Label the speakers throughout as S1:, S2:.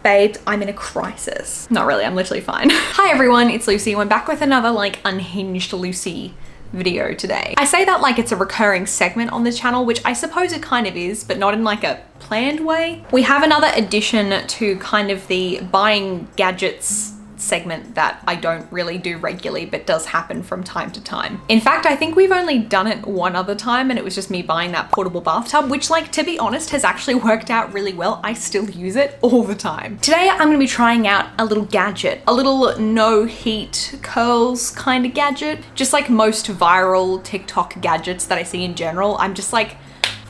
S1: babes, I'm in a crisis. Not really, I'm literally fine. Hi everyone, it's Lucy. We're back with another like unhinged Lucy video today. I say that like it's a recurring segment on this channel, which I suppose it kind of is, but not in like a planned way. We have another addition to kind of the buying gadgets segment that I don't really do regularly, but does happen from time to time. In fact, I think we've only done it one other time, and it was just me buying that portable bathtub, which, like, to be honest, has actually worked out really well. I still use it all the time. Today, I'm gonna be trying out a little gadget, a little no heat curls kind of gadget. Just like most viral TikTok gadgets that I see in general, I'm just like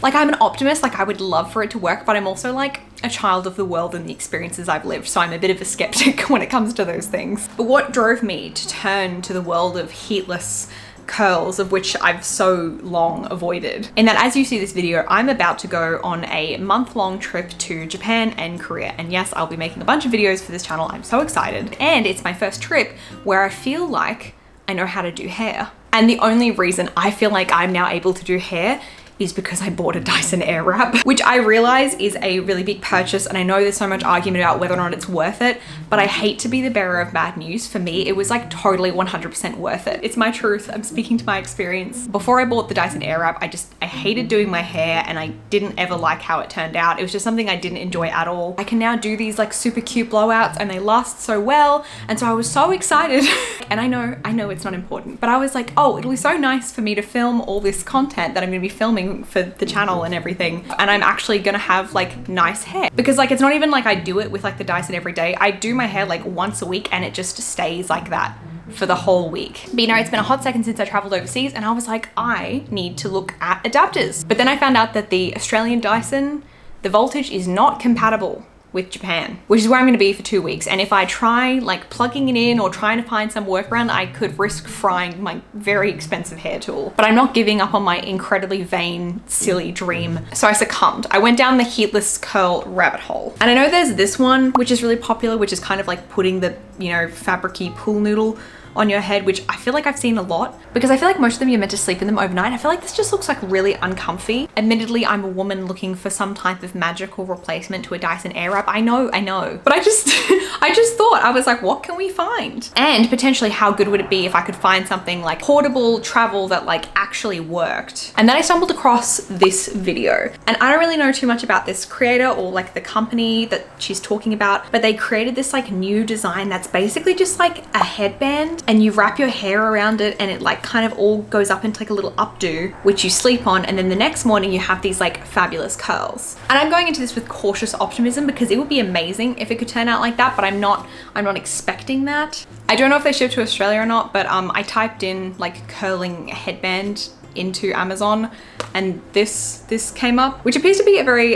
S1: I'm an optimist, like I would love for it to work, but I'm also like a child of the world and the experiences I've lived, so I'm a bit of a skeptic when it comes to those things. But what drove me to turn to the world of heatless curls, of which I've so long avoided, in that as you see this video, I'm about to go on a month-long trip to Japan and Korea. And yes, I'll be making a bunch of videos for this channel. I'm so excited. And it's my first trip where I feel like I know how to do hair. And the only reason I feel like I'm now able to do hair is because I bought a Dyson Airwrap, which I realize is a really big purchase, and I know there's so much argument about whether or not it's worth it, but I hate to be the bearer of bad news. For me, it was like totally 100% worth it. It's my truth. I'm speaking to my experience. Before I bought the Dyson Airwrap, I hated doing my hair, and I didn't ever like how it turned out. It was just something I didn't enjoy at all. I can now do these like super cute blowouts, and they last so well, and so I was so excited. And I know it's not important, but I was like, oh, it'll be so nice for me to film all this content that I'm gonna be filming for the channel and everything, and I'm actually gonna have like nice hair, because like it's not even like I do it with like the Dyson every day. I do my hair like once a week, and it just stays like that for the whole week. But you know, it's been a hot second since I traveled overseas, and I was like, I need to look at adapters. But then I found out that the Australian Dyson, the voltage is not compatible with Japan, which is where I'm going to be for 2 weeks. And if I try like plugging it in or trying to find some workaround, I could risk frying my very expensive hair tool. But I'm not giving up on my incredibly vain, silly dream. So I succumbed. I went down the heatless curl rabbit hole. And I know there's this one, which is really popular, which is kind of like putting the, you know, fabricy pool noodle on your head, which I feel like I've seen a lot, because I feel like most of them you're meant to sleep in them overnight. I feel like this just looks like really uncomfy. Admittedly, I'm a woman looking for some type of magical replacement to a Dyson Airwrap. I know, but I just thought, I was like, what can we find? And potentially how good would it be if I could find something like portable travel that like actually worked? And then I stumbled across this video, and I don't really know too much about this creator or like the company that she's talking about, but they created this like new design that's basically just like a headband, and you wrap your hair around it, and it like kind of all goes up into like a little updo, which you sleep on, and then the next morning you have these like fabulous curls. And I'm going into this with cautious optimism, because it would be amazing if it could turn out like that, but I'm not expecting that. I don't know if they ship to Australia or not, but I typed in like curling headband into Amazon, and this came up, which appears to be a very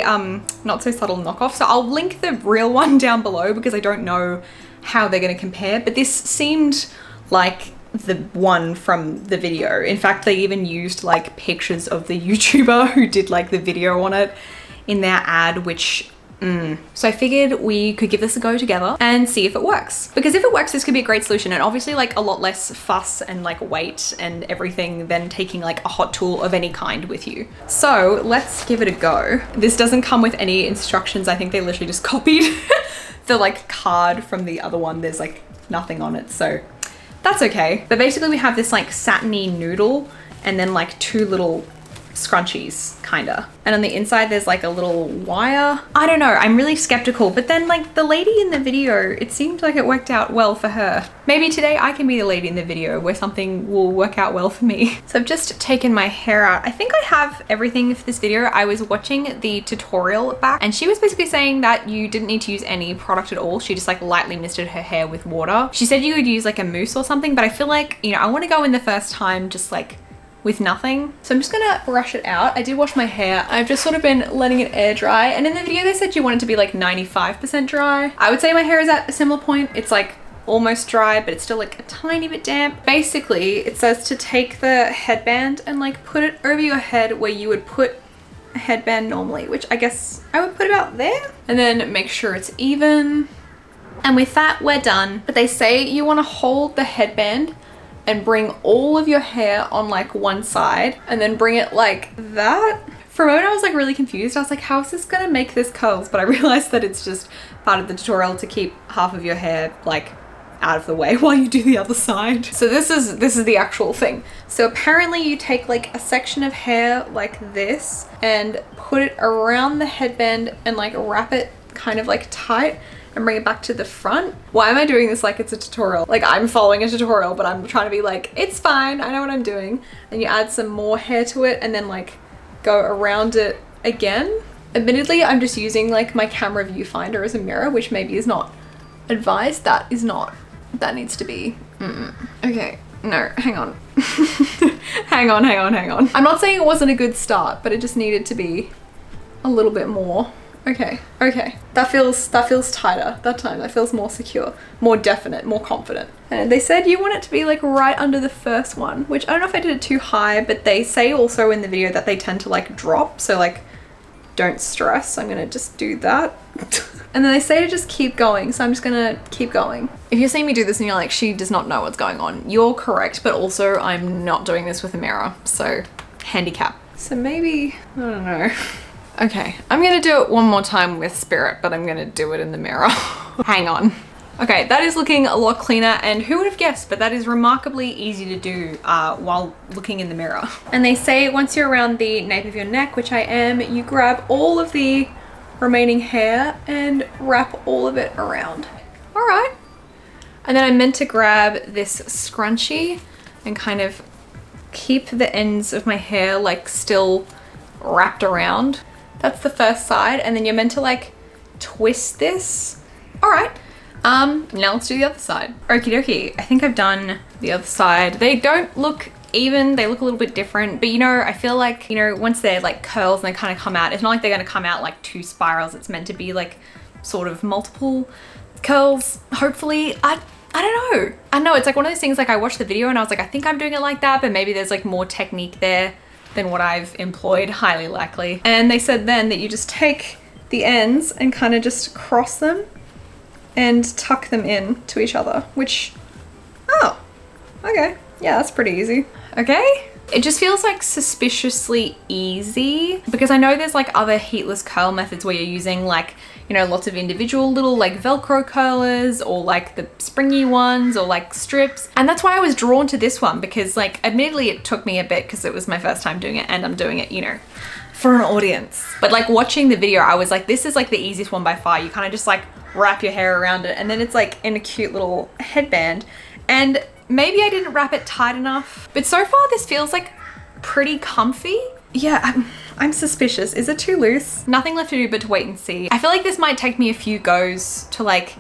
S1: not so subtle knockoff. So I'll link the real one down below, because I don't know how they're going to compare, but this seemed like the one from the video. In fact, they even used like pictures of the YouTuber who did like the video on it in their ad, which So I figured we could give this a go together and see if it works. Because if it works, this could be a great solution, and obviously like a lot less fuss and like weight and everything than taking like a hot tool of any kind with you. So let's give it a go. This doesn't come with any instructions. I think they literally just copied the like card from the other one. There's like nothing on it, so that's okay. But basically we have this like satiny noodle, and then like two little scrunchies kinda, and on the inside there's like a little wire. I don't know, I'm really skeptical, but then like the lady in the video, it seemed like it worked out well for her. Maybe today I can be the lady in the video where something will work out well for me. So I've just taken my hair out. I think I have everything for this video. I was watching the tutorial back, and she was basically saying that you didn't need to use any product at all. She just like lightly misted her hair with water. She said you could use like a mousse or something, but I feel like, you know, I want to go in the first time just like with nothing. So I'm just gonna brush it out. I did wash my hair. I've just sort of been letting it air dry, and in the video they said you want it to be like 95% dry. I would say my hair is at a similar point. It's like almost dry, but it's still like a tiny bit damp. Basically, it says to take the headband and like put it over your head where you would put a headband normally, which I guess I would put about there, and then make sure it's even. And with that, we're done. But they say you want to hold the headband and bring all of your hair on like one side, and then bring it like that For a moment I was like really confused. I was like, how is this gonna make this curls? But I realized that it's just part of the tutorial to keep half of your hair like out of the way while you do the other side. So this is the actual thing. So apparently you take like a section of hair like this and put it around the headband and like wrap it kind of like tight and bring it back to the front. Why am I doing this like it's a tutorial? Like I'm following a tutorial, but I'm trying to be like, it's fine, I know what I'm doing. And you add some more hair to it and then like go around it again. Admittedly, I'm just using like my camera viewfinder as a mirror, which maybe is not advised. That needs to be, okay, no, hang on. hang on. I'm not saying it wasn't a good start, but it just needed to be a little bit more. Okay. That feels tighter that time. That feels more secure, more definite, more confident. And they said you want it to be like right under the first one, which I don't know if I did it too high, but they say also in the video that they tend to like drop. So like, don't stress. I'm gonna just do that. And then they say to just keep going. So I'm just gonna keep going. If you're seeing me do this and you're like, she does not know what's going on, you're correct. But also I'm not doing this with a mirror. So handicap. So maybe, I don't know. Okay, I'm gonna do it one more time with Spirit, but I'm gonna do it in the mirror. Hang on. Okay, that is looking a lot cleaner, and who would have guessed, but that is remarkably easy to do while looking in the mirror. And they say once you're around the nape of your neck, which I am, you grab all of the remaining hair and wrap all of it around. All right. And then I meant to grab this scrunchie and kind of keep the ends of my hair like still wrapped around. That's the first side, and then you're meant to like twist this. All right, now let's do the other side. Okie dokie, I think I've done the other side. They don't look even, they look a little bit different, but you know, I feel like, you know, once they're like curls and they kind of come out, it's not like they're gonna come out like two spirals. It's meant to be like sort of multiple curls, hopefully. I don't know. I know it's like one of those things, like I watched the video and I was like, I think I'm doing it like that, but maybe there's like more technique there than what I've employed, highly likely. And they said then that you just take the ends and kind of just cross them and tuck them in to each other, which, oh, okay. Yeah, that's pretty easy. Okay. It just feels like suspiciously easy because I know there's like other heatless curl methods where you're using like, you know, lots of individual little like Velcro curlers or like the springy ones or like strips. And that's why I was drawn to this one because like admittedly it took me a bit because it was my first time doing it and I'm doing it, you know, for an audience. But like watching the video, I was like, this is like the easiest one by far. You kind of just like wrap your hair around it and then it's like in a cute little headband. And maybe I didn't wrap it tight enough, but so far this feels like pretty comfy. Yeah, I'm suspicious. Is it too loose? Nothing left to do but to wait and see. I feel like this might take me a few goes to like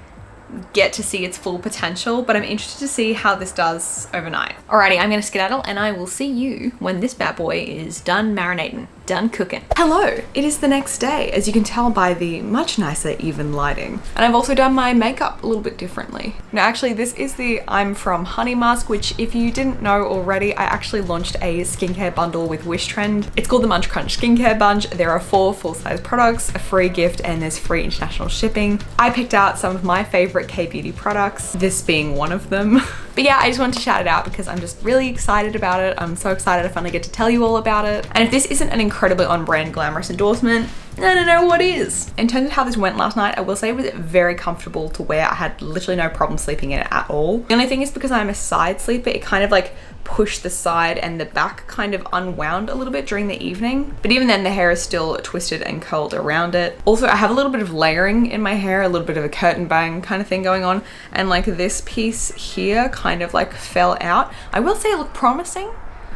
S1: get to see its full potential, but I'm interested to see how this does overnight. Alrighty, I'm gonna skedaddle and I will see you when this bad boy is done marinating, done cooking. Hello, it is the next day, as you can tell by the much nicer even lighting. And I've also done my makeup a little bit differently. Now actually this is the I'm From Honey mask, which if you didn't know already, I actually launched a skincare bundle with Wishtrend. It's called the Munch Crunch Skincare Bunch. There are 4 full-size products, a free gift, and there's free international shipping. I picked out some of my favorite K-beauty products, this being one of them. But yeah, I just wanted to shout it out because I'm just really excited about it. I'm so excited I finally get to tell you all about it. And if this isn't an incredibly on-brand glamorous endorsement, I don't know what is. In terms of how this went last night, I will say it was very comfortable to wear. I had literally no problem sleeping in it at all. The only thing is because I'm a side sleeper, it kind of like pushed the side and the back kind of unwound a little bit during the evening. But even then the hair is still twisted and curled around it. Also, I have a little bit of layering in my hair, a little bit of a curtain bang kind of thing going on. And like this piece here kind of like fell out. I will say it looked promising.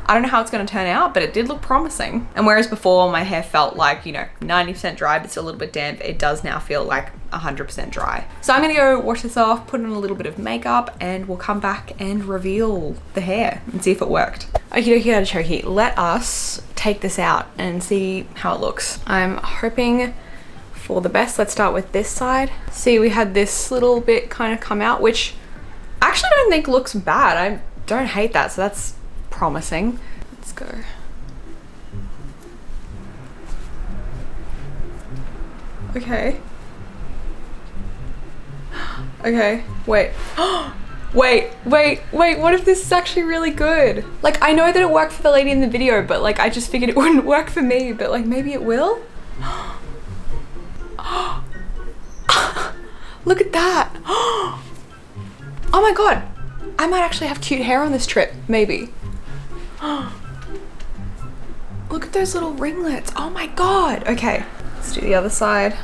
S1: I don't know how it's going to turn out, but it did look promising. And whereas before my hair felt like, you know, 90% dry, but still a little bit damp, it does now feel like 100% dry. So I'm going to go wash this off, put on a little bit of makeup, and we'll come back and reveal the hair and see if it worked. Okie dokie artichoke, let us take this out and see how it looks. I'm hoping for the best. Let's start with this side. See, we had this little bit kind of come out, which I actually don't think looks bad. I don't hate that, so that's promising. Let's go. Okay. Okay, wait. Wait, what if this is actually really good? Like, I know that it worked for the lady in the video, but like, I just figured it wouldn't work for me, but like, maybe it will? Look at that. Oh my God. I might actually have cute hair on this trip, maybe. Look at those little ringlets. Oh my God. Okay, let's do the other side.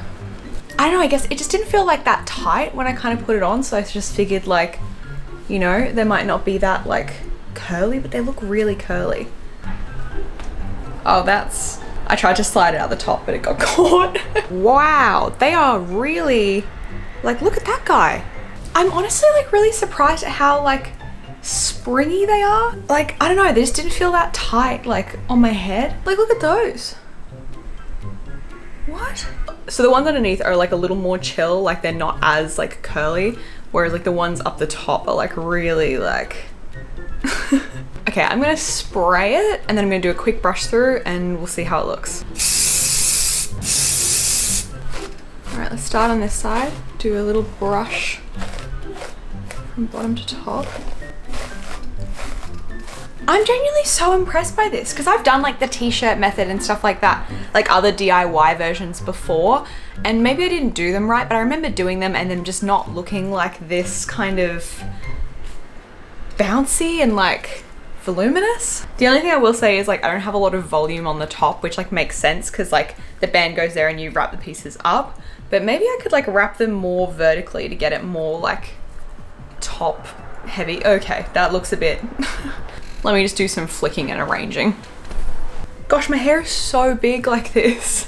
S1: I don't know, I guess it just didn't feel like that tight when I kind of put it on. So I just figured like, you know, they might not be that like curly, but they look really curly. Oh, I tried to slide it out the top, but it got caught. Wow, they are really, like, look at that guy. I'm honestly like really surprised at how like springy they are. Like, I don't know, they just didn't feel that tight like on my head. Like, look at those. What? So the ones underneath are like a little more chill, like they're not as like curly, whereas like the ones up the top are like really like okay, I'm gonna spray it and then I'm gonna do a quick brush through and we'll see how it looks. All right, let's start on this side. Do a little brush from bottom to top. I'm genuinely so impressed by this because I've done like the t-shirt method and stuff like that, like other DIY versions before, and maybe I didn't do them right, but I remember doing them and them just not looking like this kind of bouncy and like voluminous. The only thing I will say is like I don't have a lot of volume on the top, which like makes sense because like the band goes there and you wrap the pieces up, but maybe I could like wrap them more vertically to get it more like top heavy. Okay, that looks a bit let me just do some flicking and arranging. Gosh, my hair is so big like this.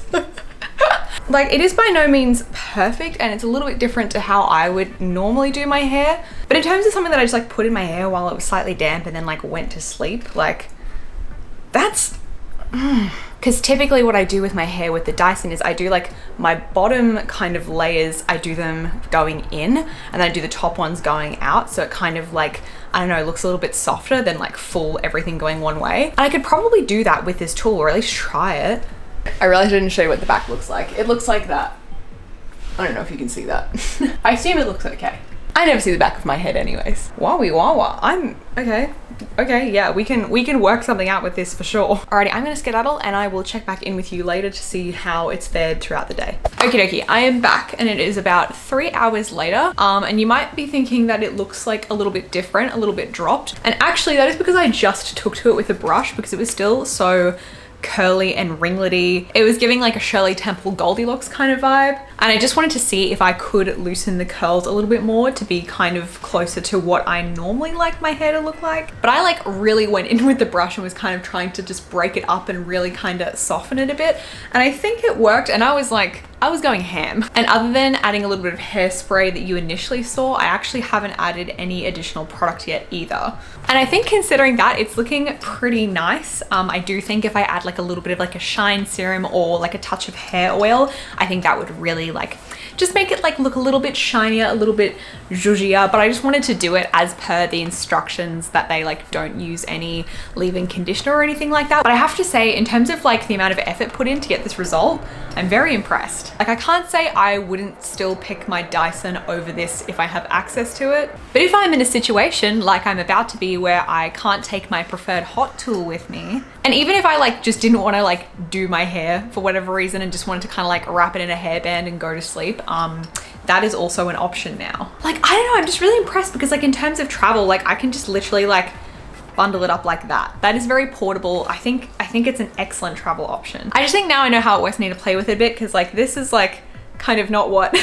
S1: Like, it is by no means perfect and it's a little bit different to how I would normally do my hair. But in terms of something that I just like put in my hair while it was slightly damp and then like went to sleep, like that's, because typically what I do with my hair with the Dyson is I do like my bottom kind of layers, I do them going in and then I do the top ones going out. So it kind of like, I don't know, looks a little bit softer than like full everything going one way. And I could probably do that with this tool or at least try it. I realized I didn't show you what the back looks like. It looks like that. I don't know if you can see that. I assume it looks okay. I never see the back of my head anyways. Wowie wawa. I'm okay. Okay, yeah, we can work something out with this for sure. Alrighty, I'm gonna skedaddle and I will check back in with you later to see how it's fared throughout the day. Okie dokie, I am back and it is about 3 hours later. And you might be thinking that it looks like a little bit different, a little bit dropped. And actually that is because I just took to it with a brush because it was still so curly and ringlety. It was giving like a Shirley Temple Goldilocks kind of vibe. And I just wanted to see if I could loosen the curls a little bit more to be kind of closer to what I normally like my hair to look like. But I like really went in with the brush and was kind of trying to just break it up and really kind of soften it a bit. And I think it worked and I was going ham. And other than adding a little bit of hairspray that you initially saw, I actually haven't added any additional product yet either. And I think considering that, it's looking pretty nice. I do think if I add like a little bit of like a shine serum or like a touch of hair oil, I think that would really like just make it like look a little bit shinier, a little bit zhuzhier. But I just wanted to do it as per the instructions that they like don't use any leave-in conditioner or anything like that. But I have to say, in terms of like the amount of effort put in to get this result, I'm very impressed. Like, I can't say I wouldn't still pick my Dyson over this if I have access to it. But if I'm in a situation like I'm about to be where I can't take my preferred hot tool with me, and even if I like just didn't want to like do my hair for whatever reason and just wanted to kind of like wrap it in a hairband and go to sleep, that is also an option now. Like, I don't know, I'm just really impressed because like in terms of travel, like I can just literally like bundle it up like that. That is very portable. I think it's an excellent travel option. I just think now I know how it works. I need to play with it a bit because like this is like kind of not what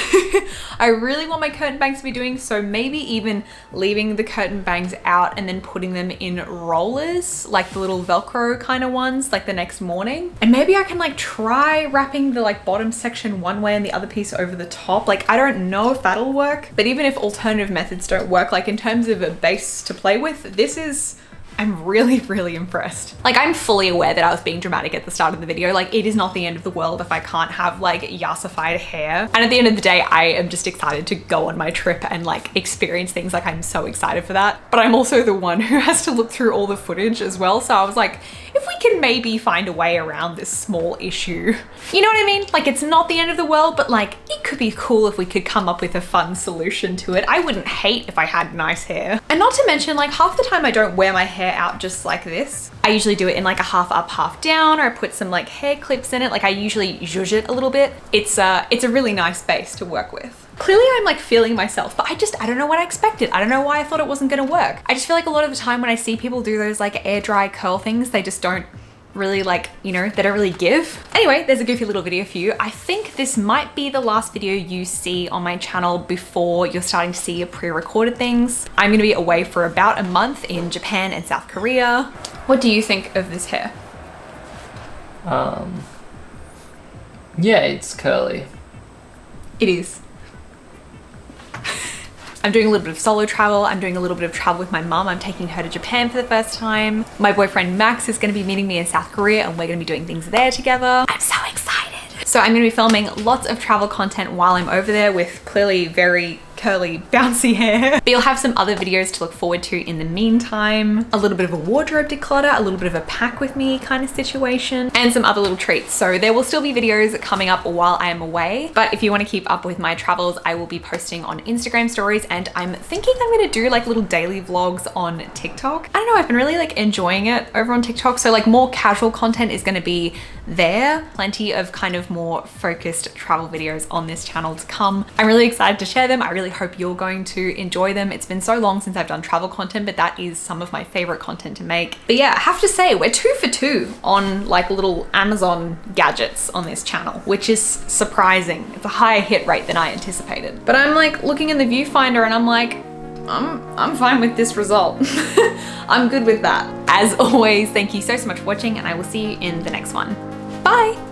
S1: I really want my curtain bangs to be doing. So maybe even leaving the curtain bangs out and then putting them in rollers, like the little Velcro kind of ones, like the next morning. And maybe I can like try wrapping the like bottom section one way and the other piece over the top. Like, I don't know if that'll work, but even if alternative methods don't work, like in terms of a base to play with, this is, I'm really, really impressed. Like, I'm fully aware that I was being dramatic at the start of the video. Like, it is not the end of the world if I can't have like yassified hair. And at the end of the day, I am just excited to go on my trip and like experience things. Like, I'm so excited for that. But I'm also the one who has to look through all the footage as well. So I was like, if if we can maybe find a way around this small issue. You know what I mean? Like, it's not the end of the world, but like, it could be cool if we could come up with a fun solution to it. I wouldn't hate if I had nice hair. And not to mention, like, half the time I don't wear my hair out just like this. I usually do it in like a half up, half down, or I put some like hair clips in it. Like, I usually zhuzh it a little bit. It's a really nice base to work with. Clearly I'm like feeling myself, but I don't know what I expected. I don't know why I thought it wasn't gonna work. I just feel like a lot of the time when I see people do those like air dry curl things, they just don't really like, you know, they don't really give. Anyway, there's a goofy little video for you. I think this might be the last video you see on my channel before you're starting to see your pre-recorded things. I'm gonna be away for about a month in Japan and South Korea. What do you think of this hair?
S2: Yeah, it's curly.
S1: It is. I'm doing a little bit of solo travel. I'm doing a little bit of travel with my mum. I'm taking her to Japan for the first time. My boyfriend Max is gonna be meeting me in South Korea and we're gonna be doing things there together. I'm so excited. So I'm gonna be filming lots of travel content while I'm over there with clearly very curly, bouncy hair. But you'll have some other videos to look forward to in the meantime. A little bit of a wardrobe declutter, a little bit of a pack with me kind of situation, and some other little treats. So there will still be videos coming up while I am away. But if you want to keep up with my travels, I will be posting on Instagram stories, and I'm thinking I'm gonna do like little daily vlogs on TikTok. I don't know, I've been really like enjoying it over on TikTok. So like more casual content is gonna be there. Plenty of kind of more focused travel videos on this channel to come. I'm really excited to share them. I really hope you're going to enjoy them. It's been so long since I've done travel content, but that is some of my favorite content to make. But yeah, I have to say we're 2 for 2 on like little Amazon gadgets on this channel, which is surprising. It's a higher hit rate than I anticipated. But I'm like looking in the viewfinder and I'm like, I'm fine with this result. I'm good with that. As always, thank you so much for watching and I will see you in the next one. Bye.